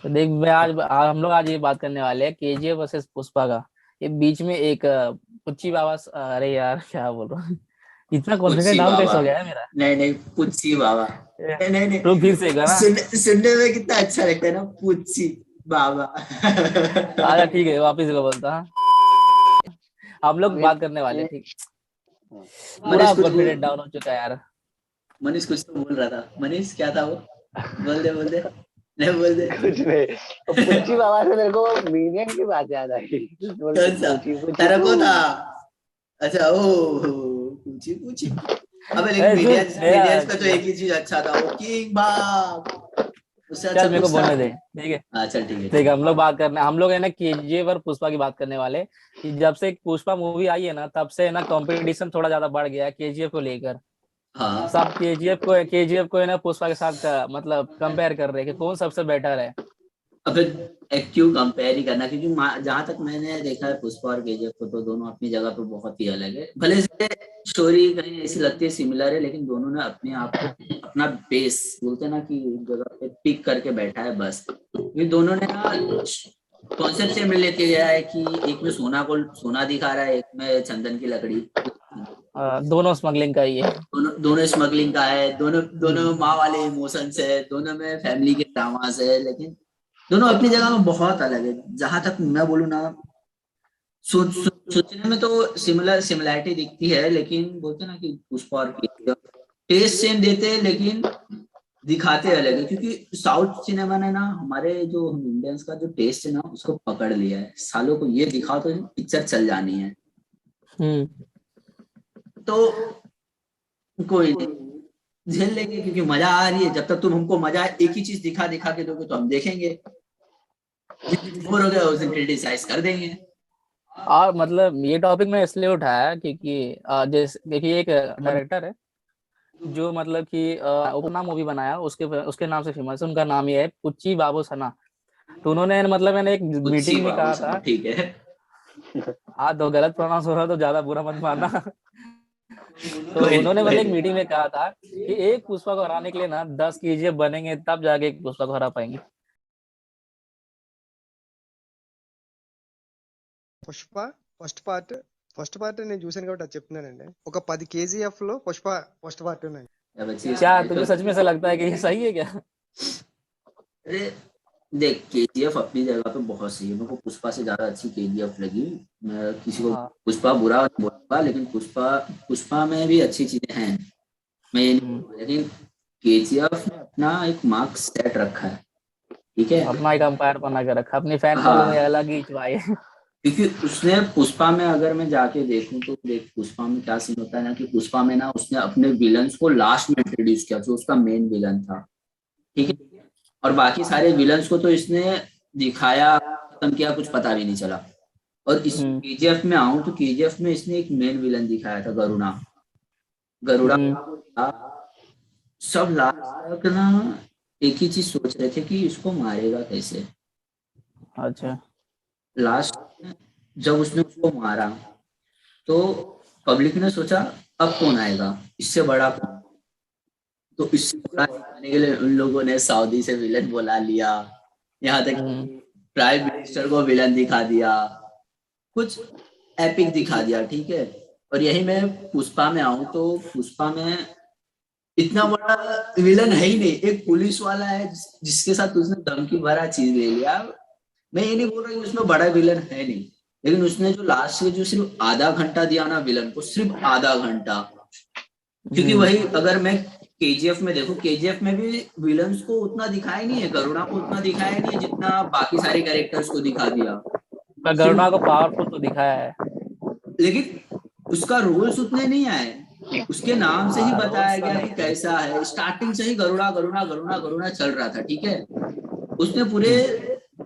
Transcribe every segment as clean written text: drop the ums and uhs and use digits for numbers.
तो देख मैं हम लोग आज ये बात करने वाले हैं केजीएफ वर्सेस पुष्पा का। ये बीच में एक पुच्ची बाबा अरे यार क्या बोल रहा हूँ। इतना कॉन्फिडेंस पुच्छी डाउन बाबा। कैसे हो गया है मेरा। नहीं नहीं, पुच्छी बाबा। नहीं नहीं तो नहीं, फिर से गाना। सुनने में कितना अच्छा लगता है ना, पुच्छी बाबा। अच्छा ठीक है वापिस से बोलता हूँ। हम लोग बात करने वाले ठीक। पूरा मनीष कुछ बोल। कॉन्फिडेंस डाउन हो चुका है यार। मनीष कुछ तो बोल रहा था। मनीष क्या था वो? बोल दे बोल दे। नहीं बोल दे। कुछ नहीं। अब पुच्ची बाबा से मेरे को मीनियन की बात याद आई। बोलते कौन सा? पूछी पूछी तेरे पू। को था? अच्छा ओ, पूछी पूछी। अबे लेकिन सुन मिलियंस मेरा। मिलियंस का तो एक ही चीज अच्छा था, वो किंग बाब। उससे अच्छा चल मेरे को कुछ था? बोलने दे ठीक है। हाँ चल ठीक है ठीक ठीक है है। हम लोग है ना केजीएफ और पुष्पा की बात करने वाले कि जब से पुष्पा मूवी आई है ना तब से है ना कंपटीशन थोड़ा ज्यादा बढ़ गया है केजीएफ को लेकर। हाँ। सब केजीएफ को है ना पुष्पा के साथ मतलब कंपेयर कर रहे हैं कि कौन सबसे बेटर है। अब क्यों कंपेयर ही करना, क्योंकि जहां तक मैंने देखा है पुष्पा और केजीएफ को, तो दोनों अपनी जगह पे बहुत ही अलग है। भले से स्टोरी कहीं ऐसी लगती है सिमिलर है, लेकिन दोनों ने अपने आप को अपना बेस बोलते हैं ना कि एक जगह पे पिक करके बैठा है बस। ये दोनों ने ना कॉन्सेप्ट से मिल लेके गया है कि एक में सोना को सोना दिखा रहा है, एक में चंदन की लकड़ी। दोनों स्मगलिंग का ही है। दोनों दोनों स्मगलिंग का है, दोनों दोनों में माँ वाले इमोशंस है, दोनों में फैमिली के ड्रामास है, लेकिन दोनों अपनी जगह में बहुत अलग है। जहां तक मैं बोलूँ ना, सोचने में तो सिमिलैरिटी दिखती है, लेकिन बोलते हैं ना कि पुष्पा और टेस्ट सेम देते हैं, लेकिन दिखाते अलग है। क्योंकि साउथ सिनेमा ने ना हमारे जो हम इंडियंस का जो टेस्ट है ना उसको पकड़ लिया है। सालों को ये दिखाओ तो पिक्चर चल जानी है। हम्म। तो कोई नहीं, झेल लेंगे क्योंकि मजा आ रही है। जब तक तुम हमको मजा एक ही चीज दिखा दिखा के दोगे तो हम देखेंगे। बोर हो गया उस दिन क्रिटिसाइज कर देंगे। और मतलब ये टॉपिक मैं इसलिए उठाया क्योंकि जैसे देखिए एक डायरेक्टर है जो मतलब कि उपना मूवी बनाया उसके उसके नाम से फेमस है। उनका नाम ये है पुच्ची बाबू सना। तो उन्होंने मतलब मैंने एक कुछ मीटिंग में बाबू कहा था। साहब ठीक है। हाँ तो गलत प्रोनाउंस हो रहा है तो ज्यादा बुरा मत मानना। तो कोई नहीं उन्होंने कोई मतलब एक नहीं। मीटिंग में कहा था कि एक पुष्पा को हराने के लिए ना 10 केजीएफ बनेंगे तब जाके एक पुष्पा को हरा पाएंगे। Pushpa first part first part నేను చూసాను కాబట్టి అది చెప్తున్నానండి. ఒక 10 కేజీఎఫ్ లో పుష్ప ఫస్ట్ పార్ట్ ఉన్నాయి. अब अच्छी क्या स्माइल तुझे तो। सच में ऐसा लगता है कि ये सही है क्या। अरे देख, केजीएफ अपनी जगह पे बहुत सही है। मेरे को पुष्पा से ज्यादा अच्छी केजीएफ लगी। मैं किसी को हाँ। पुष्पा बुरा नहीं बोलूंगा, लेकिन पुष्पा पुष्पा में भी अच्छी चीजें हैं, मैं ये नहीं हम्म। बोलूंगा। लेकिन केजीएफ ने अपना एक मार्क सेट रखा है। ठीक है। अपना एक अंपायर बना के रखा अपनी फैन फॉलोइंग हाँ, अलग ही चुराई है। क्योंकि उसने पुष्पा में, अगर मैं जाके देखूं तो देख पुष्पा में क्या सीन होता है ना कि पुष्पा में ना उसने अपने विलन्स को लास्ट में इंट्रोड्यूस किया, जो उसका मेन विलन था। ठीक है। और बाकी सारे विलन्स को तो इसने दिखाया, खत्म किया, कुछ पता भी नहीं चला। और इस हम्म। केजीएफ में आऊं तो केजीएफ में इसने एक मेन विलन दिखाया था, गरुड़ा। गरुड़ा हम्म। था। सब लास्ट तक ना एक ही चीज सोच रहे थे कि इसको मारेगा कैसे। अच्छा। लास्ट में जब उसने उसको मारा तो पब्लिक ने सोचा अब कौन आएगा, इससे बड़ा कौन। तो इससे बड़ा दिखाने के लिए उन लोगों ने सऊदी से विलन बुला लिया। यहाँ तक हम्म। प्राइम मिनिस्टर को विलन दिखा दिया, कुछ एपिक दिखा दिया। ठीक है। और यही मैं पुष्पा में आऊं तो पुष्पा में इतना बड़ा विलन है ही नहीं। एक पुलिस वाला है जिसके साथ उसने धमकी भरा चीज ले लिया। मैं ये नहीं बोल रहा कि उसमें बड़ा विलन है नहीं, लेकिन उसने जो लास्ट में जो सिर्फ आधा घंटा दिया ना विलन को, सिर्फ आधा घंटा। क्योंकि हम्म। वही अगर मैं केजीएफ में देखूं, केजीएफ में भी विलन्स को उतना दिखाया नहीं है, गरुड़ा को उतना दिखाया नहीं है जितना बाकी सारे कैरेक्टर्स को दिखा दिया। पर गरुड़ा को सिर्फ, पावरफुल तो दिखाया है। लेकिन उसका रोल्स उतने नहीं आए। उसके नाम से ही बताया रोल्स तो गया कि नहीं है। कैसा है। स्टार्टिंग से ही गरुड़ा गरुड़ा गरुड़ा गरुड़ा चल रहा था। ठीक है। उसने पूरे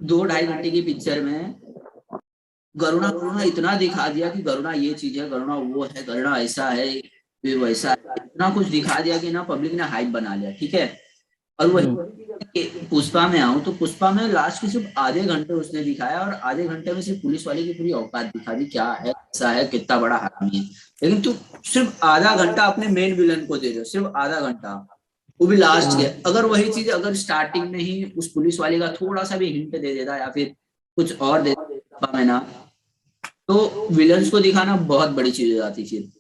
2-2.5 घंटे की पिक्चर में गरुड़ा गरुड़ा इतना दिखा दिया कि गरुड़ा ये चीज है, गरुड़ा वो है, गरुड़ा ऐसा है, फिर वैसा है। इतना कुछ दिखा दिया कि ना पब्लिक ने हाइप बना लिया। ठीक है। और हम्म। वही पुष्पा में आऊं तो पुष्पा में लास्ट के सिर्फ आधे घंटे उसने दिखाया, और आधे घंटे में सिर्फ पुलिस वाले की पूरी औकात दिखा दी, क्या है कैसा है, कितना बड़ा हरामी है। लेकिन तू सिर्फ आधा घंटा अपने मेन विलन को दे रहे हो, सिर्फ आधा घंटा। वो भी लास्ट के। अगर वही चीज अगर स्टार्टिंग में ही उस पुलिस वाले का थोड़ा सा भी हिंट दे देता या फिर कुछ और दे देता मैं ना, तो विलन्स को दिखाना बहुत बड़ी चीज हो जाती थी।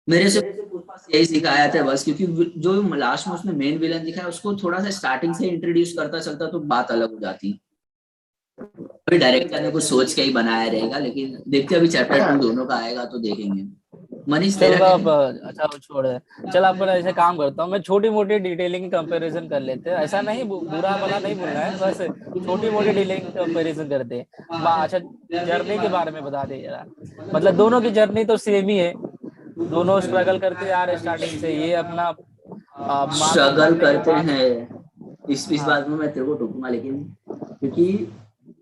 मेरे से पुष्पा से यही सिखाया था बस, क्योंकि जो लास्ट में उसने मेन विलन दिखाया उसको थोड़ा सा स्टार्टिंग से इंट्रोड्यूस करता चलता तो बात अलग हो जाती। अभी डायरेक्टर ने कुछ सोच के ही बनाया रहेगा, लेकिन देखते अभी चैप्टर 2 दोनों का आएगा तो देखेंगे। मनीष चल तेरा अब, क्या? अच्छा वो छोड़। चल अपन ऐसे काम करता हूँ, मैं छोटी मोटी डिटेलिंग कंपैरिजन कर लेते हैं, ऐसा नहीं बुरा भला नहीं बोलना है, बस छोटी मोटी डिटेलिंग कंपैरिजन करते हैं। अच्छा जर्नी के बारे में बता दे जरा। मतलब दोनों की जर्नी तो सेम ही है, दोनों स्ट्रगल करते आ रहे स्टार्टिंग से। ये अपना माँ को स्ट्रगल मारने के करते बाद। हैं इस हाँ बात में मैं तेरे को टोकूंगा, लेकिन क्योंकि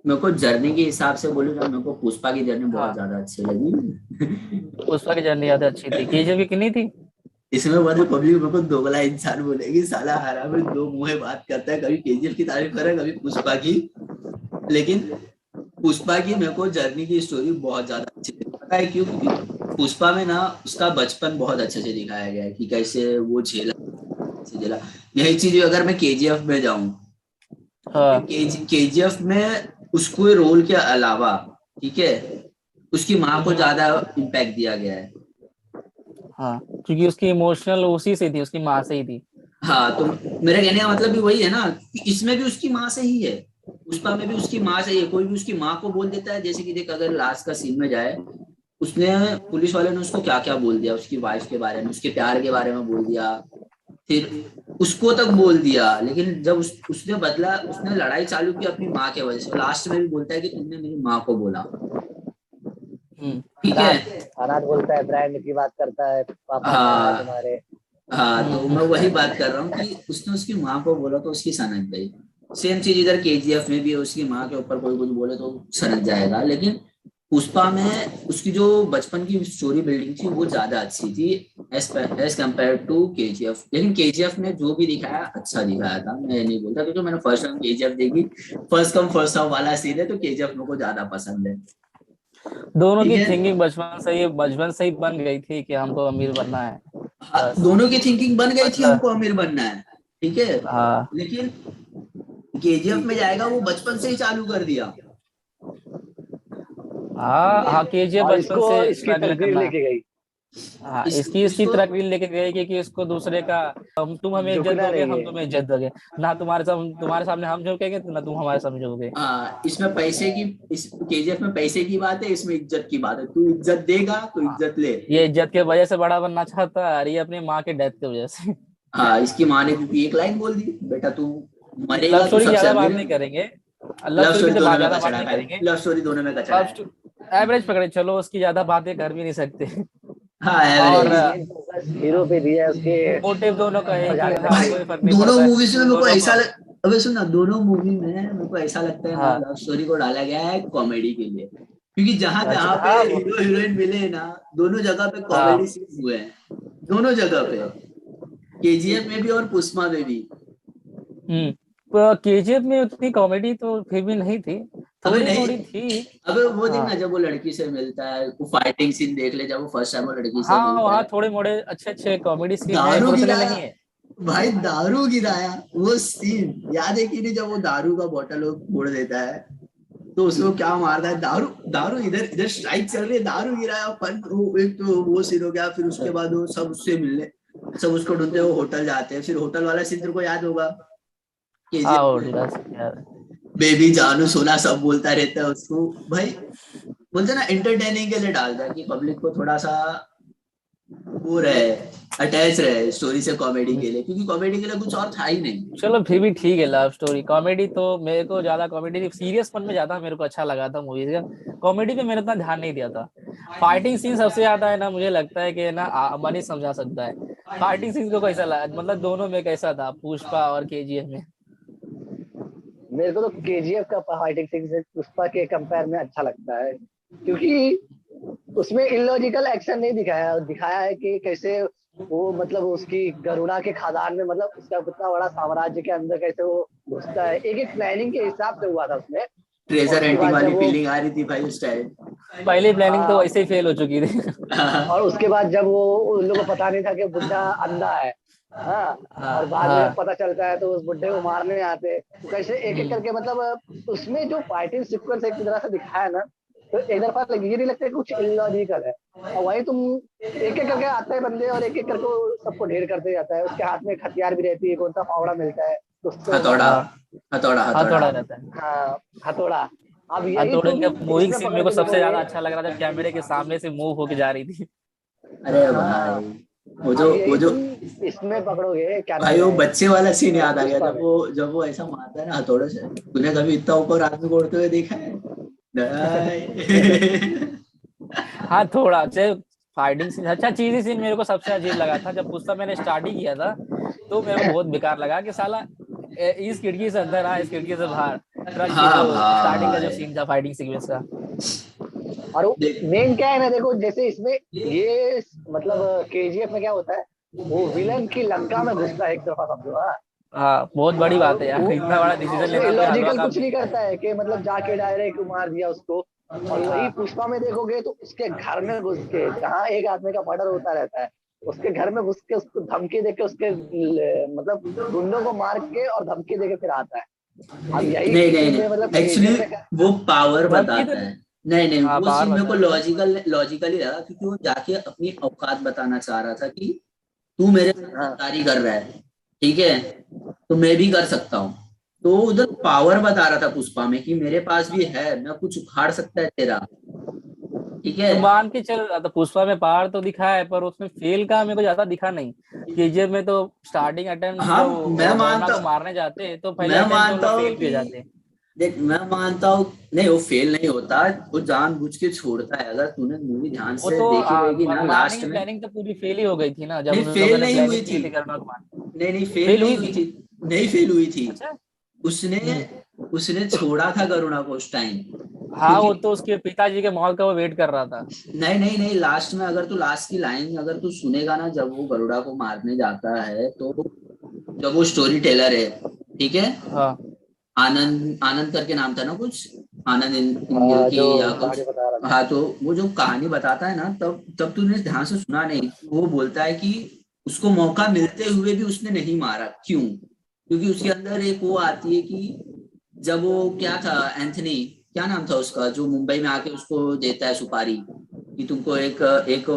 मेरे को जर्नी के हिसाब से बोलूँ तो मेरे को पुष्पा की जर्नी बहुत हाँ, ज्यादा अच्छी लगी। पुष्पा की जर्नी ज्यादा अच्छी थी। केजीएफ की कितनी थी? इसमें मतलब पब्लिक मेरे को दोगला इंसान बोलेगी, साला हरा में दो मुंहे बात करता है, कभी केजीएफ की तारीफ कर रहा है कभी पुष्पा की। लेकिन पुष्पा की मेरे को जर्नी की स्टोरी बहुत ज्यादा अच्छी लगी। पता है क्यों? क्योंकि पुष्पा में ना उसका बचपन बहुत अच्छे से दिखाया गया है कि कैसे वो झेला, कैसे झेला। यही चीज अगर मैं केजीएफ में जाऊं, हाँ केजीएफ में उसको रोल के अलावा, ठीक है, उसकी माँ को ज्यादा इम्पैक्ट दिया गया है। हाँ, क्योंकि उसकी इमोशनल उसी से थी, उसकी माँ से ही थी। हाँ, तो मेरे कहने का मतलब भी वही है ना कि इसमें भी उसकी माँ से ही है, पुष्पा में भी उसकी माँ से ही है। कोई भी उसकी माँ को बोल देता है, जैसे कि देख अगर लास्ट का सीन में जाए, उसने पुलिस वाले ने उसको क्या क्या बोल दिया, उसकी वाइफ के बारे में, उसके प्यार के बारे में बोल दिया, फिर उसको तक बोल दिया। लेकिन जब उसने बदला, उसने लड़ाई चालू की अपनी माँ के वजह से। लास्ट में भी बोलता है कि तुमने मेरी माँ को बोला, ठीक है। अनाथ बोलता है, ब्रांड की बात करता है, पापा क्या है हाँ तुम्हारे। हाँ, तो मैं वही बात कर रहा हूँ कि उसने उसकी माँ को बोला तो उसकी सनक गई। सेम चीज इधर केजीएफ में भी है, उसकी माँ के ऊपर कोई कुछ बोले तो सनक जाएगा। लेकिन पुष्पा में उसकी जो बचपन की स्टोरी बिल्डिंग थी वो ज्यादा अच्छी थी एज कम्पेयर टू केजीएफ। लेकिन केजीएफ ने जो भी दिखाया अच्छा दिखाया था, मैं नहीं बोलता, क्योंकि मैंने फर्स्ट टाइम केजीएफ देखी। फर्स्ट कम फर्स्ट सर्व वाला सीन है, तो केजीएफ मेरे को ज्यादा पसंद है। दोनों ठीक की है, थिंकिंग बचपन से ही बन गई थी कि हमको अमीर बनना है, हाँ, बस। दोनों की थिंकिंग बन गई थी हमको मतलब अमीर बनना है, ठीक है। हाँ लेकिन केजीएफ में जाएगा वो बचपन से ही चालू कर दिया, ठीक हाँ है। हाँ, केजीएफ और बचपन इसको से इसकी स्ट्रगल तकदीर करना। लेके गई, हाँ, इस इसकी इसको तरक्की लेके गए कि इसको दूसरे का, तुम हमें इज्जत झुकना दोगे, नहीं हम है। तुम्हें इज्जत दोगे। ना तुम्हारे सामने हम झुकेंगे, ना तुम हमारे सामने झुकोगे। इसमें पैसे की, इस केजीएफ में पैसे की बात है, इसमें इज्जत की बात है। तू इज्जत देगा तो हाँ, इज्जत ले। ये इज्जत के वजह से बड़ा बनना चाहता है, और ये अपनी माँ के डेथ की वजह से। हाँ, इसकी माँ ने क्योंकि एक लाइन बोल दी, बेटा तू लव मरेगा तो स्टोरी की सबसे ज्यादा अमीर बात है। नहीं करेंगे, लव लव स्टोरी की स्टोरी तो दोनों में ज्यादा बात कचड़ा है नहीं भाई, करेंगे। लव स्टोरी दोनों में कचड़ा है। एवरेज पकड़े चलो, उसकी ज्यादा बातें कर भी नहीं सकते। हाँ, और एवरेज। मेन फोकस हीरो पे दिया है, उसके मोटिव दोनों का एक ही भगाने था, भाई में। कोई फर्क नहीं दोनों पड़ता है मूवीज में मेरे को दोनों ऐसा को। अबे सुन ना, दोनों मूवी में मेरे को ऐसा लगता है ना हाँ लव स्टोरी को डाला गया है कॉमेडी के लिए, क्योंकि जहां अच्छा जहां पे हाँ हीरो हीरोइन मिले ना, दोनों जगह पे कॉमेडी हाँ। सीन्स हुए हैं, दोनों जगह पे, केजीएफ में भी और पुष्पा में भी। केजीएफ में उतनी कॉमेडी तो फिर भी नहीं थी, अबे थोड़ी नहीं, मोड़ी थी। अबे वो देख हाँ ना, जब वो लड़की से मिलता है, वो फाइटिंग सीन देख ले, जब वो फर्स्ट टाइम वो लड़की से हाँ, मिलता वहाँ है, थोड़े मोड़े अच्छे अच्छे कॉमेडी सीन है, दारू पर उतने गिराया, नहीं है। भाई दारू गिराया, वो सीन याद है कि नहीं, जब वो दारू का बोतल वो फोड़ देता है तो उसको क्या मारता है, दारू दारू, इधर इधर स्ट्राइक चल रही है, दारू गिराया, फन वो एक तो वो सीन हो गया। फिर उसके बाद वो सब उससे मिलने, सब उसको ढूंढते, वो होटल जाते हैं, फिर होटल वाला सीन तेरे को याद होगा हाँ केजीएफ वो में, ढूंढा यार। बेबी जानू सोना सब बोलता रहता है उसको। भाई बोलते हैं ना, एंटरटेनिंग के लिए डालता है कि पब्लिक को थोड़ा सा वो रहे, अटैच रहे स्टोरी से कॉमेडी के लिए, क्योंकि कॉमेडी के लिए कुछ और था ही नहीं। चलो फिर भी ठीक है, लव स्टोरी कॉमेडी तो मेरे को ज्यादा, कॉमेडी सीरियस पन में ज्यादा मेरे को अच्छा लगा था मूवीज का। कॉमेडी पे मैंने उतना ध्यान नहीं दिया था। फाइटिंग सीन सबसे ज्यादा है ना, मुझे लगता है कि ना मन ही समझा सकता है। फाइटिंग सीन को कैसा लगा, मतलब दोनों में कैसा था, पुष्पा और केजीएफ में? मेरे को तो केजीएफ का फाइटिंग सीन पुष्पा के कंपेयर में अच्छा लगता है, क्योंकि उसमें इलॉजिकल एक्शन नहीं दिखाया, दिखाया है कि कैसे वो मतलब उसकी गरुड़ा के खादान में, मतलब उसका कितना बड़ा साम्राज्य के अंदर कैसे वो घुसता है, एक एक प्लानिंग के हिसाब से हुआ था उसमें। और ट्रेजर उसके हंटिंग बाद जब वाली वो फीलिंग आ रही थी भाई उस टाइम। पहली प्लानिंग तो हाँ, वैसे ही फेल हो चुकी थी। और उसके बाद जब वो उन लोगों को पता नहीं था कि बुड्ढा अंधा है, हाँ, हाँ और बाद में हाँ जब पता चलता है तो उस बुड्ढे को मारने आते हैं। तो कैसे एक एक करके मतलब उसमें जो फाइटिंग सीक्वेंस एक तरह से दिखाया है ना, तो एक तरफा ये नहीं लगता कि कुछ इलॉजिकल है। और वही तुम एक एक करके आते हैं बंदे और एक एक करके वो सबको ढेर करते जाता है। उसके हाथ में एक हथियार भी रहती है, कौन सा फावड़ा मिलता है, तो उससे वो हथौड़ा, मारता हाँ। है। हथौड़ा, हथौड़ा। हथौड़ा रहता है। हाँ, हथौड़ा। अब यही हथौड़े तुम का मूविंग इसमें सीन मेरे पकड़ को के सबसे देखोगे। ज्यादा अच्छा लग रहा था, कैमरे के सामने से मूव होके जा रही थी। अरे भाई, हाँ, वो अब जो वो यही जो तुम इसमें पकड़ोगे, क्या नाम भाई वो है, बच्चे वाला सीन याद आ गया, पुष्पा में। जब वो ऐसा मारता है ना हथौड़े से। तूने कभी इतना ऊपर आदमी को उड़ते हुए देखा है? नहीं। हाँ थोड़ा अच्छे फाइटिंग सीन, अच्छा चीजी सीन मेरे को सबसे अजीब लगा था जब पुष्पा मैंने स्टार्ट ही किया था, तो मेरे को बहुत बेकार लगा कि साला इस खिड़की से अंदर इस खिड़की से बाहर, ट्रक की हाँ जो स्टार्टिंग का जो भाई, सीन था फाइटिंग सीक्वेंस का। और देख। मेन क्या है ना, देखो जैसे इसमें ये मतलब केजीएफ में क्या होता है, वो विलन की लंका में घुसता है एक तरफा, समझो। हाँ, हाँ बहुत बड़ी और बात है वो यार, इतना बड़ा डिसीजन उसमें लेना कोई हलवा इलॉजिकल काम कुछ नहीं नहीं है। करता है कि मतलब जाके डायरेक्ट मार दिया उसको। और वही हाँ पुष्पा में देखोगे तो उसके घर में घुस के, जहाँ एक आदमी का मर्डर होता रहता है, उसके घर में घुस के उसको धमकी दे के उसके मतलब गुंडों को मार के और धमकी दे के फिर आता है। अब यही नहीं नहीं इसमें मतलब नहीं, एक्चुअली केजीएफ में वो पावर धमकी तो बताता है। नहीं। नहीं नहीं, हाँ वो पावर सीन मेरे को बताया था। लॉजिकल ही लगा, क्योंकि वो जाके अपनी औकात बताना चाह रहा था कि तू मेरे साथ हाँ, गद्दारी कर रहा है, ठीक है, तो मैं भी कर सकता हूँ। तो वो उधर पावर बता रहा था पुष्पा में कि मेरे पास भी है, मैं कुछ उखाड़ सकता है तेरा, ठीक है। तो मान के चल, तो पुष्पा में पावर तो दिखा है पर उसमें फेल का मेरे को ज्यादा दिखा नहीं। केजीएफ में तो स्टार्टिंग अटेम्प्ट हाँ, जब वो गरुणा को मारने जाते हैं तो पहले मैं अटेम्प्ट में वो मानता लोग हूँ फेल भी कि हो जाते हैं। देख, मैं मानता हूँ नहीं, वो फेल नहीं होता, वो जानबूझ के छोड़ता है। अगर तूने मूवी ध्यान वो से तो देखी रहेगी ना, मारने लास्ट की में। प्लानिंग तो पूरी फेल ही हो गई थी ना, जब नहीं, उन लोगों फेल ने नहीं हुई प्लानिंग थी। की थी गरुणा को मारने। नहीं नहीं, फेल फेल नहीं हुई हुई थी। थी। नहीं, फेल हुई थी। अच्छा। उसने हम्म। उसने छोड़ा था गरुणा को उस टाइम, हाँ क्योंकि वो तो उसके पिताजी के मौत का वो वेट कर रहा था। नहीं नहीं नहीं, लास्ट में अगर तू लास्ट की लाइन अगर तू सुनेगा ना, जब वो गरुड़ा को मारने जाता है, तो जब वो स्टोरी टेलर है, ठीक है, हाँ आनंद आनंद करके नाम था ना कुछ, आनंद इंगिल हाँ, की जो या कुछ। कहानी बता रहा था। हाँ, तो वो जो कहानी बताता है ना, तब तब तूने ध्यान से सुना नहीं। वो बोलता है कि उसको मौका मिलते हुए भी उसने नहीं मारा, क्यों? क्योंकि उसके अंदर एक वो आती है कि जब वो क्या था, एंथनी, क्या नाम था उसका, जो मुंबई में आके उसको देता है सुपारी कि तुमको एक एक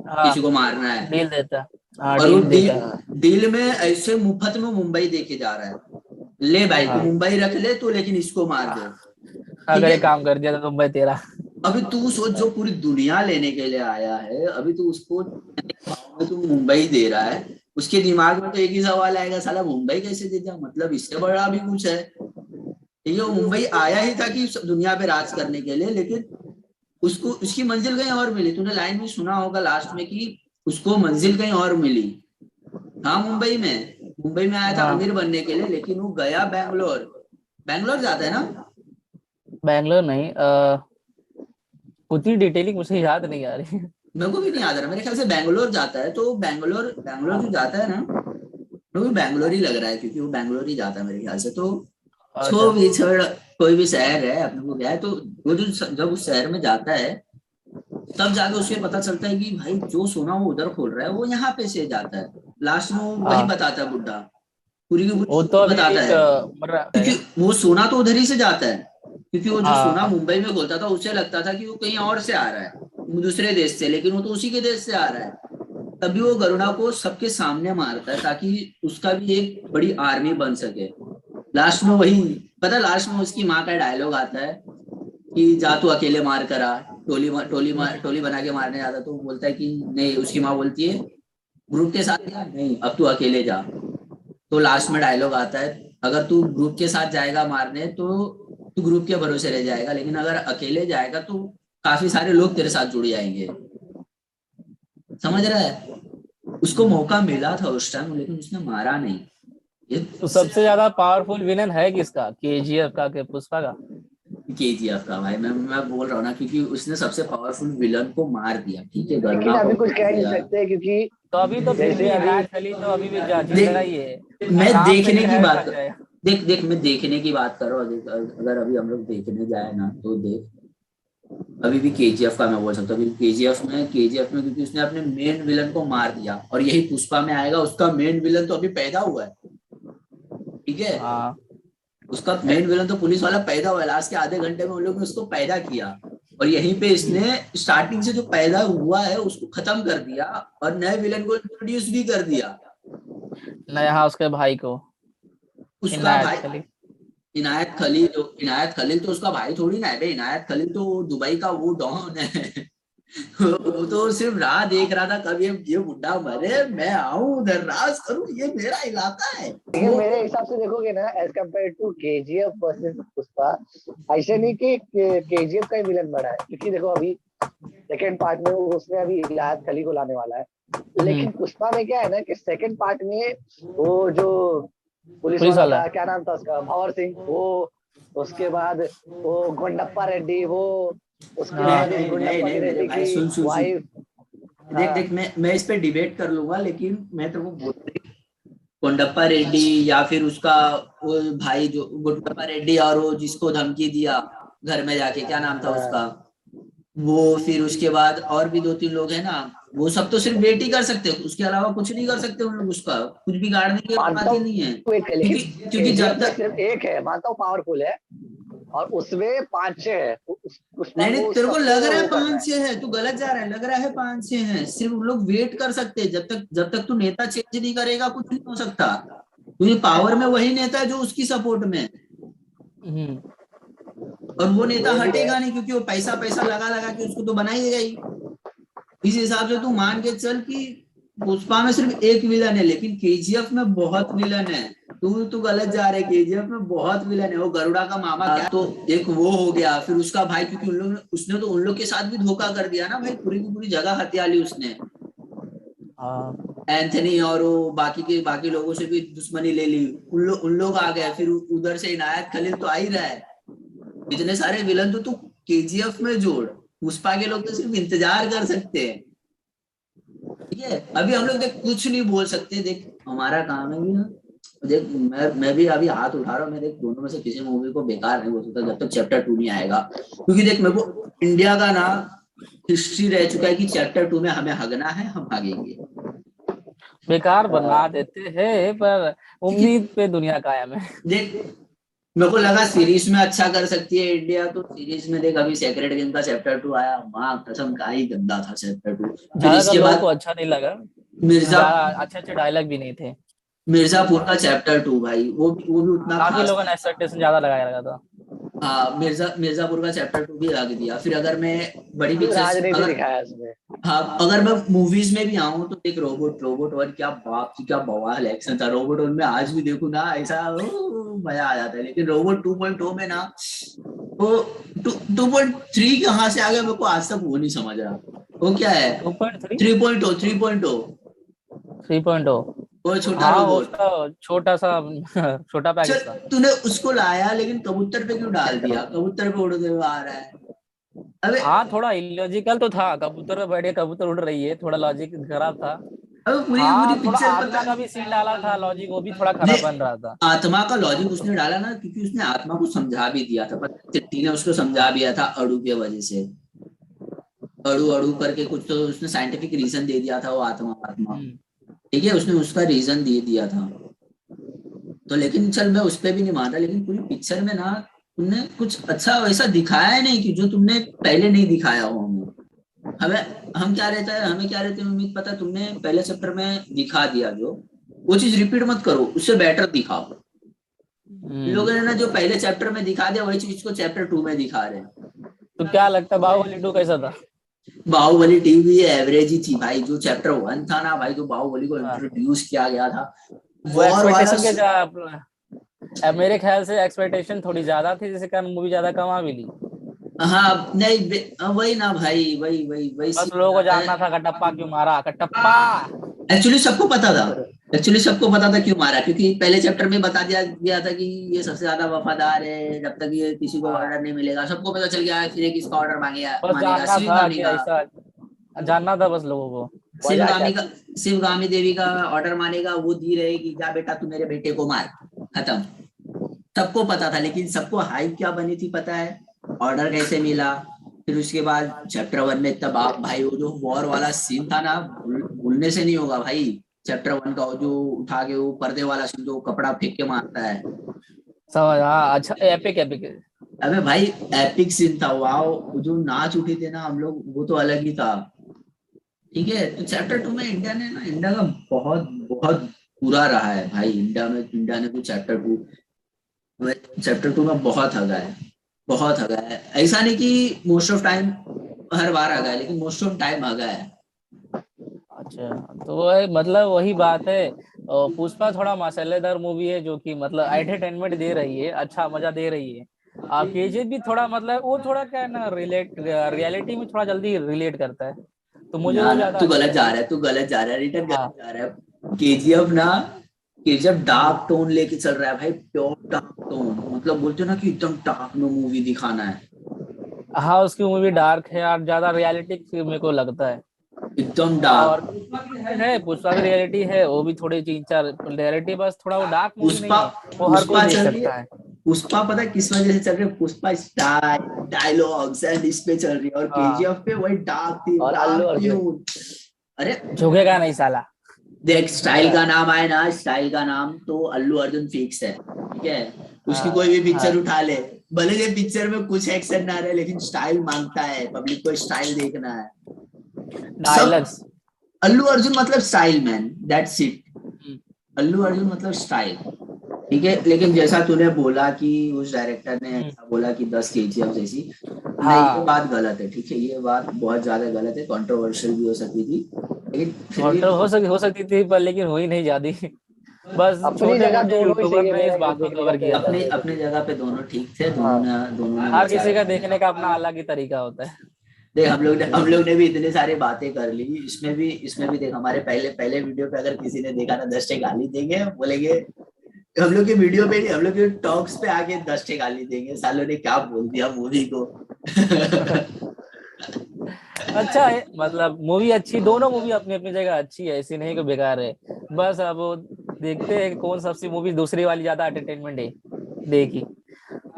हाँ किसी को मारना है। डील देता। हाँ और वो डील देता। डील में ऐसे मुफ्त में मुंबई देके जा रहा है, ले भाई तू हाँ मुंबई रख ले तो, लेकिन इसको मार दो, ठीक अगर है। ये काम कर दिया तो मुंबई तेरा। अभी तू सोच, जो पूरी दुनिया लेने के लिए आया है, अभी तू उसको भाव में तू मुंबई दे रहा है। उसके दिमाग में तो एक ही सवाल आएगा, साला मुंबई कैसे दे दिया, मतलब इससे बड़ा भी कुछ है। ठीक है, वो मुंबई आया ही था कि दुनिया पे राज करने के लिए, लेकिन उसको उसकी मंजिल कहीं और मिली। तूने लाइन भी सुना होगा लास्ट में कि उसको मंजिल कहीं और मिली। हाँ, मुंबई में आया था हाँ अमीर बनने के लिए, लेकिन वो गया बैंगलोर। बैंगलोर जाता है ना? बैंगलोर नहीं, उतनी डिटेलिंग मुझे याद नहीं आ रही। मेरे को भी नहीं याद आ रहा, मेरे ख्याल से बैंगलोर जाता है। तो बैंगलोर बैंगलोर जो जाता है ना, वो भी बैंगलोर ही लग रहा है, क्योंकि वो बैंगलोर ही जाता है मेरे ख्याल से। तो अच्छा। छोड़, कोई भी शहर है अपने को क्या है। तो वो जो जब उस शहर में जाता है, तब जाके उसे पता चलता है कि भाई जो सोना वो उधर खोल रहा है वो यहाँ पे से जाता है। लास्ट में वो वही हाँ बताता है बुड्ढा, पूरी की पूरी वो तो स्टोरी अभी बताता एक है। क्योंकि रहेगा। वो सोना तो उधर ही से जाता है, क्योंकि वो जो सोना हाँ मुंबई में खोलता था उसे लगता था कि वो कहीं और से आ रहा है, दूसरे देश से, लेकिन वो तो उसी के देश से आ रहा है। तभी वो गरुड़ा को सबके सामने मारता है, ताकि उसका भी एक बड़ी आर्मी बन सके। लास्ट में वही, पता, लास्ट में उसकी माँ का डायलॉग आता है कि जा तू अकेले मार कर आ, टोली बना के मारने जाता। तो वो बोलता है कि नहीं, उसकी माँ बोलती है ग्रुप के साथ जा, नहीं अब तू अकेले जा। तो लास्ट में डायलॉग आता है, अगर तू ग्रुप के साथ जाएगा मारने तो तू ग्रुप के भरोसे रह जाएगा, लेकिन अगर अकेले जाएगा तो काफी सारे लोग तेरे साथ जुड़ जाएंगे। समझ रहा है? उसको मौका मिला था उस टाइम, लेकिन उसने मारा नहीं। ये तो सबसे ज्यादा पावरफुल विलन है किसका, केजीएफ का के पुष्पा का? केजीएफ का भाई, मैं बोल रहा हूँ ना, क्योंकि उसने सबसे पावरफुल विलन को मार दिया, ठीक है, लेकिन गरुणा को अभी कुछ मार कह नहीं दिया। सकते, क्योंकि तो अभी तो फिर जैसे भी अभी विराट कोहली तो अभी भी जिंदा ही है। देख, मैं नाम पे देखने जो की है बात मर जाएगा। देख देख मैं देखने की बात कर रहा हूँ। अगर अभी हम लोग देखने जाए ना, तो देख, अभी भी केजीएफ का मैं बोल सकता हूँ, केजीएफ में क्योंकि उसने अपने मेन विलन को मार दिया, और यही पुष्पा में आएगा, उसका मेन विलन तो अभी पैदा हुआ है, ठीक है, हाँ उसका मेन विलन तो पुलिस वाला पैदा हुआ है, लास्ट के आधे घंटे में उन लोगों ने उसको पैदा किया, और यहीं पे इसने स्टार्टिंग से जो पैदा हुआ है उसको खत्म कर दिया, और नए विलन को इंट्रोड्यूस भी कर दिया। नया, हाँ उसके भाई को, उसका इनायत भाई खली। इनायत खलील तो उसका भाई थोड़ी ना है बे, इनायत खलील तो दुबई का वो डॉन है। वो तो सिर्फ राह देख रहा था कब ये बुड्ढा मरे, मैं आऊं उधर राज करूं, ये मेरा इलाका है। लेकिन मेरे हिसाब से देखोगे ना, as compare to KGF versus Pushpa, ऐसे नहीं कि केजीएफ का ही विलन बड़ा है, क्योंकि देखो अभी सेकंड पार्ट में उसने अभी इलायत खली को लाने वाला है, लेकिन पुष्पा में क्या है ना कि सेकंड पार्ट में वो जो पुलिस वाला था, क्या नाम था उसका, भंवर सिंह, वो उसके बाद वो गुंडप्पा रेड्डी, वो उसके बाद गुंडप्पा रेड्डी की वाइफ। देख मैं इस पे डिबेट कर लूंगा, लेकिन मैं तेरे को बोल रही, गुंडप्पा रेड्डी या फिर उसका वो भाई जो गुंडप्पा रेड्डी, और वो जिसको धमकी दिया घर में जाके, क्या नाम था उसका, वो फिर उसके बाद और भी 2-3 लोग हैं ना, वो सब तो सिर्फ वेट ही कर सकते हैं, उसके अलावा कुछ नहीं कर सकते उन लोग, उसका कुछ भी गाड़ने की बात ही नहीं है, क्योंकि जब तक सिर्फ एक है, मानता हूँ पावरफुल है, और उसमें 5-6 है। नहीं तेरे को लग रहा है 5-6 है, तू गलत जा रहा है, लग रहा है 5-6 है, सिर्फ उन लोग वेट कर सकते हैं, जब तक तू नेता चेंज नहीं करेगा कुछ नहीं हो सकता, क्योंकि पावर में वही नेता है जो उसकी सपोर्ट में है, और वो नेता हटेगा नहीं, क्योंकि वो पैसा लगा के उसको तो बनाइएगा ही। इस हिसाब से तू मान के चल कि पुष्पा में सिर्फ एक विलन है, लेकिन केजीएफ में बहुत विलन है, तू गलत जा रहा है, केजीएफ में बहुत विलन है। वो गरुड़ा का मामा क्या, तो एक वो हो गया, फिर उसका भाई, क्योंकि उसने तो उन लोग के साथ भी धोखा कर दिया ना भाई, पूरी की पूरी जगह हत्या ली उसने, एंथनी और वो बाकी लोगों से भी दुश्मनी ले ली, उन लोग आ गए, फिर उधर से इनायत खलील तो आ ही रहा है, इतने सारे विलन तो तू केजीएफ में जोड़, पुष्पा के लोग तो सिर्फ इंतजार कर सकते हैं, ठीक है। अभी हम लोग देख कुछ नहीं बोल सकते, देख हमारा काम है भी ना, देख मैं भी अभी हाथ उठा रहा हूँ, मैं देख दोनों में से किसी मूवी को बेकार नहीं बोल सकता जब तक चैप्टर 2 नहीं आएगा, क्योंकि देख मेरे को इंडिया का ना हिस्ट्री रह चुका है कि चैप्टर 2 में हमें हगना है, हम भागेंगे, बेकार बना देते हैं, पर उम्मीद पे दुनिया कायम है। देख मेरे को लगा सीरीज में अच्छा कर सकती है इंडिया, तो सीरीज में देख अभी सेक्रेट गेम का चैप्टर 2 आया, माँ कसम का ही गंदा था चैप्टर 2, फिर इसके बाद को अच्छा नहीं लगा, अच्छे डायलॉग भी नहीं थे। मिर्जापुर का चैप्टर 2 भाई, वो भी उतना काफी लोगों ने एक्सपेक्टेशन ज्यादा लगाया लगा था। हाँ मिर्जापुर का चैप्टर 2 भी लग दिया। फिर अगर मैं बड़ी अगर मैं मूवीज में भी आऊँ तो एक रोबोट 1 क्या बाप की क्या बवाल एक्शन था, रोबोट 1 में आज भी देखूं ना ऐसा मजा आ जाता है, लेकिन रोबोट 2.0 में ना वो 2.3 कहाँ से आ गया मेरे को आज तक वो नहीं समझ रहा, वो क्या है 3.0 वो छोटा रोबोट, छोटा पैकेज था। तूने उसको लाया लेकिन कबूतर पे क्यों डाल दिया, कबूतर पे उड़ते हुए आ रहा है, अबे हाँ थोड़ा इलॉजिकल तो था, कबूतर पे बैठे कबूतर उड़ रही है, थोड़ा लॉजिक खराब था। पूरी पिक्चर आत्मा का भी सीन डाला था, लॉजिक वो भी थोड़ा खराब बन रहा था। आत्मा का लॉजिक उसने डाला ना, क्योंकि उसने आत्मा को समझा भी दिया था, चिट्ठी ने उसको समझा दिया था अड़ू की वजह से, अड़ू करके कुछ तो उसने साइंटिफिक रीजन दे दिया था, वो आत्मा ठीक है, उसने उसका रीजन दे दिया था, तो लेकिन चल मैं उस पर भी नहीं मानता, लेकिन पूरी पिक्चर में ना तुमने कुछ अच्छा वैसा दिखाया नहीं कि जो तुमने पहले नहीं दिखाया हो हमें क्या रहता है उम्मीद, पता है तुमने पहले चैप्टर में दिखा दिया, जो वो चीज रिपीट मत करो, उससे बेटर दिखाओ। लोगों ने ना जो पहले चैप्टर में दिखा दिया वही चीज को चैप्टर 2 में दिखा रहे हैं। तो क्या लगता है बाहुबली 2 कैसा था? बाहुबली 2 भी एवरेज ही थी भाई, जो चैप्टर 1 था ना भाई, जो बाहुबली को इंट्रोड्यूस किया गया था वो मेरे ख्याल से एक्सपेक्टेशन थोड़ी ज्यादा थी, जिसके कारण मूवी ज्यादा कमा भी ली। हाँ नहीं वही ना भाई, वही बस लोगों को जानना था कटप्पा क्यों मारा, कटप्पा एक्चुअली सबको पता था क्यों मारा, क्योंकि पहले चैप्टर में बता दिया गया था कि ये सबसे ज्यादा वफादार है, जब तक ये किसी को ऑर्डर नहीं मिलेगा, सबको पता चल गया फिर किसका ऑर्डर मांगेगा, जानना था बस लोगों को, शिवगामी देवी का ऑर्डर मानेगा, वो दी रहेगी, जा बेटा तू मेरे बेटे को मार, खत्म, सबको पता था। लेकिन सबको हाइप क्या बनी थी पता है, ऑर्डर कैसे मिला, फिर उसके बाद चैप्टर 1 में तब आप भाई वो जो वॉर वाला सीन था ना, भूलने से नहीं होगा भाई। चैप्टर 1 का वो जो उठा के वो पर्दे वाला सीन, जो कपड़ा फेंक के मारता है। समझ, हाँ अच्छा, एपिक एपिक। अबे भाई एपिक सीन था, वाओ। जो नाच उठे थे ना हम लोग, वो तो अलग ही था। ठीक है, तो चैप्टर 2 में इंडिया का बहुत बहुत बुरा रहा है भाई। इंडिया ने तो चैप्टर 2 में बहुत हगा है, बहुत हगा है। ऐसा नहीं कि मोस्ट ऑफ टाइम हर बार हगा है, लेकिन मोस्ट ऑफ टाइम हगा है। अच्छा, तो वो है, मतलब वही बात है। पुष्पा थोड़ा मसालेदार मूवी है, जो कि मतलब एंटरटेनमेंट दे रही है, अच्छा मजा दे रही है। केजीएफ भी थोड़ा मतलब वो थोड़ा क्या है ना, रियलिटी में थोड़ा जल्दी रिलेट करता है, तो मुझे ना वो ना, ज्यादा तू अच्छा गलत जा लगा। रहा है, तू गलत जा रहा है, रिटर्न हाँ। गलत जा रहा है। केजीएफ ना, केजीएफ डार्क टोन लेके चल रहा है भाई, प्योर डार्क टोन। मतलब बोलते हो ना कि एकदम डार्क में मूवी दिखाना है, हाँ, उसकी मूवी डार्क है और ज्यादा रियलिटिक मेरे को लगता है। एकदम और डार्क। पुष्पा भी रियलिटी है, वो भी थोड़ी 3-4 रियलिटी, बस थोड़ा वो डार्क मूवी पुष्पा नहीं है, वो हर कोई पुष्पा देख चल रही है। सकता है। पुष्पा पता है किस वजह से चल रही है? पुष्पा स्टाइल, डायलॉग्स एंड इस पे चल रही है, और हाँ, केजीएफ पे वही डार्क थी, और अल्लू डार्क अर्जुन। ट्यून। अरे झुकेगा नहीं साला। देख, स्टाइल का नाम आए ना, स्टाइल का नाम तो अल्लू अर्जुन फिक्स है। ठीक है, उसकी हाँ कोई भी पिक्चर हाँ, उठा ले, भले ये पिक्चर में कुछ एक्शन ना रहे, लेकिन स्टाइल मांगता है, पब्लिक को स्टाइल देखना है। सब, डायलॉग्स। अल्लू अर्जुन मतलब style man, that's it. Allu Arjun मतलब स्टाइल। ठीक है, लेकिन जैसा तूने बोला कि उस डायरेक्टर ने ऐसा बोला कि 10 केजीएफ जैसी, नहीं ये हाँ, बात गलत है। ठीक है, ये बात बहुत ज्यादा गलत है, कंट्रोवर्शियल भी हो सकती थी, लेकिन फिर भी हॉट हो सकती थी, पर लेकिन हुई नहीं ज्यादा। बस अपनी छोटे जगह मोटे दोनों ही यूट्यूबर सही है, ने इस मेरा बात को देखने का कवर किया तरीका था। अपने तो। अपने जगह पे दोनों ठीक थे, हाँ। दोनों ने हर मजा किसी का किया। देखने का अपना अलग ही तरीका होता है। देख हम लोग ने भी इतने सारे बातें कर ली, इसमें भी देख, हमारे पहले पहले वीडियो पे अगर किसी ने देखा ना, 10 गाली देंगे, बोलेंगे हम लोग के वीडियो पे नहीं, हम लोग के टॉक्स पे आके 10 गाली देंगे, सालों ने क्या बोल दिया मूवी को। अच्छा है, मतलब मूवी अच्छी, दोनों मूवी अपनी अपनी जगह अच्छी है, ऐसी नहीं कि बेकार है। बस अब वो देखते हैं कि कौन सबसे मूवी दूसरी वाली ज्यादा एंटरटेनमेंट है, देखी।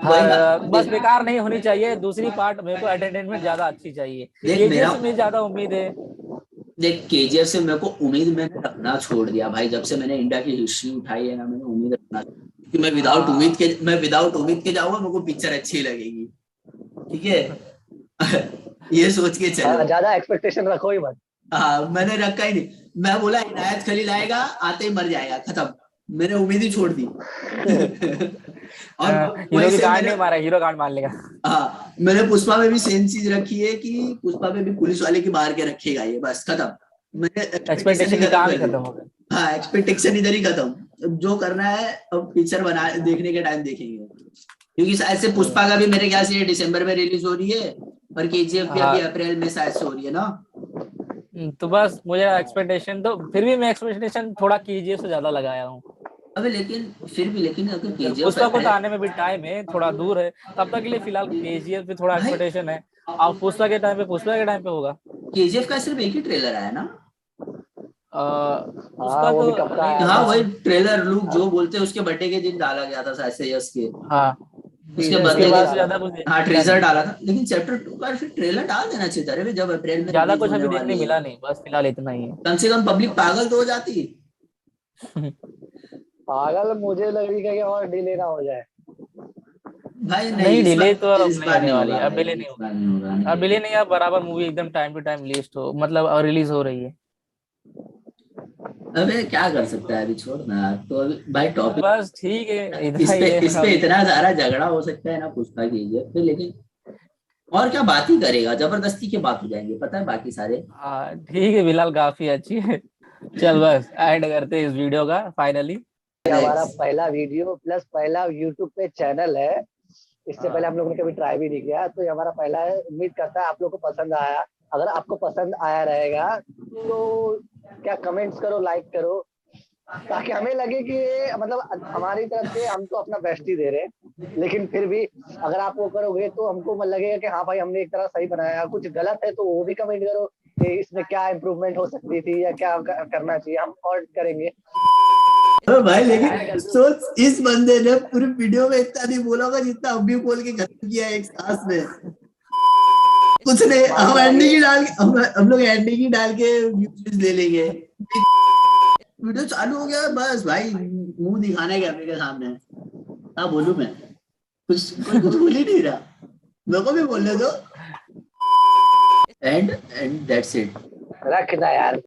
वही ना, हाँ, बस देख बेकार नहीं होनी चाहिए दूसरी पार्ट, मेरे को एंटरटेनमेंट ज्यादा अच्छी चाहिए। देख केजीएफ मेरा से मुझे ज्यादा उम्मीद है। देख केजीएफ से मेरे को उम्मीद मैंने रखना छोड़ दिया भाई, जब से मैंने इंडिया की हिस्ट्री उठाई है ना, मैंने उम्मीद रखना, क्योंकि हाँ मैं विदाउट उम्मीद के जाऊंगा, मेरे को पिक्चर अच्छी लगेगी। ठीक है। ये सोच के चलो। हाँ, ज्यादा एक्सपेक्टेशन रखो ही मत। हाँ, मैंने रखा ही नहीं। मैं बोला इनायत खलील आएगा, आते ही मर जाएगा, खत्म। मैंने उम्मीद ही छोड़ दी। और हीरो वहीं की से गांड मैंने, नहीं मारा, हीरो गांड मार लेगा। हाँ मैंने पुष्पा में भी सेम चीज रखी है कि पुष्पा में भी पुलिस वाले की मार के रखेगा ये, बस खत्म। मैंने एक्सपेक्टेशन ही एक्सपेक्टेशन की खत्म काम ही कर दी। खत्म हो गया। हाँ, एक्सपेक्टेशन इधर ही खत्म, जो करना है अब पिक्चर बना देखने के टाइम देखेंगे। क्योंकि शायद से पुष्पा का भी मेरे ख्याल से ये दिसंबर में रिलीज हो रही है, और केजीएफ भी अभी हाँ, अप्रैल में शायद से हो रही है ना। तो बस मुझे एक्सपेक्टेशन, तो फिर भी मैं एक्सपेक्टेशन थोड़ा केजीएफ से ज्यादा लगाया हूँ। अबे लेकिन फिर भी, लेकिन अगर केजीएफ पुष्पा को तो है आने में भी टाइम है, थोड़ा दूर है, तब तक के लिए फिलहाल केजीएफ पे थोड़ा भाई, एक्सपेक्टेशन है। और पुष्पा के टाइम पे होगा। केजीएफ का सिर्फ एक ही ट्रेलर आया ना। हाँ, उसका वो तो भी कब का नहीं आया हाँ था। वही ट्रेलर लुक जो बोलते हैं, उसके बर्थडे के दिन डाला गया था शायद से यस के, हाँ, उसके टीजर उसके बर्थडे के, टीजर बाद से डाला ज्यादा था। कुछ हाँ मिला ट्रेजर नहीं। डाला था, लेकिन चैप्टर 2 का फिर ट्रेलर डाल देना चाहिए था अरे, जब अप्रैल में ज्यादा रिलीज कुछ होने अभी देखने वाली है, मिला नहीं, बस फिलहाल इतना ही है। कम से कम पब्लिक पागल तो हो जाती। पागल, मुझे लग रही है कि और डिले ना हो जाए। भाई नहीं, नहीं, डिले तो अब इस नहीं बार होने नहीं वाली, होगा अब भाई, डिले नहीं इस होगी। बार नहीं होगा, अब नहीं। डिले नहीं, अब बराबर मूवी एकदम टाइम टू टाइम रिलीज हो, मतलब रिलीज हो रही है। अबे क्या कर सकता है, अभी छोड़ ना यार। तो अभी भाई टॉपिक, बस ठीक है, इतना ही है इस पे अब। इतना सारा झगड़ा हो सकता है ना पुष्पा केजीएफ पे, लेकिन और क्या बात ही करेगा, जबरदस्ती के बात हो जाएंगे, पता है बाकी सारे। हाँ ठीक है, फिलहाल काफी अच्छी है। चल बस एंड करते हैं इस वीडियो का फाइनली। ये हमारा पहला वीडियो प्लस पहला यूट्यूब पे चैनल है। इससे पहले हाँ, हम लोगों ने कभी ट्राई भी नहीं किया, तो ये हमारा पहला है। उम्मीद करता है आप लोग को पसंद आया। अगर आपको पसंद आया रहेगा तो क्या कमेंट्स करो, लाइक करो, ताकि हमें लगे कि ये मतलब हमारी तरफ से हम तो अपना बेस्ट ही दे रहे हैं। लेकिन फिर भी अगर आप वो करोगे तो हमको लगेगा कि हाँ भाई, हमने एक तरह सही बनाया। कुछ गलत है तो वो भी कमेंट करो कि इसमें क्या इम्प्रूवमेंट हो सकती थी या क्या करना चाहिए, हम और करेंगे। भाई लेकिन एंड कर दूं। सोच, इस बंदे ने पूरी वीडियो में इतना नहीं बोला होगा जितना अभी बोल के खत्म किया है एक सांस में। कुछ नहीं, हम एंडिंग ही डाल हम लोग एंडिंग ही डाल के व्यूज ले लेंगे। वीडियो चालू हो गया बस भाई, मुंह दिखाने कैमरे के सामने। हाँ बोलूं मैं कुछ बोल ही नहीं रहा, मेरे को भी बोलने दो। And that's it. रखना यार।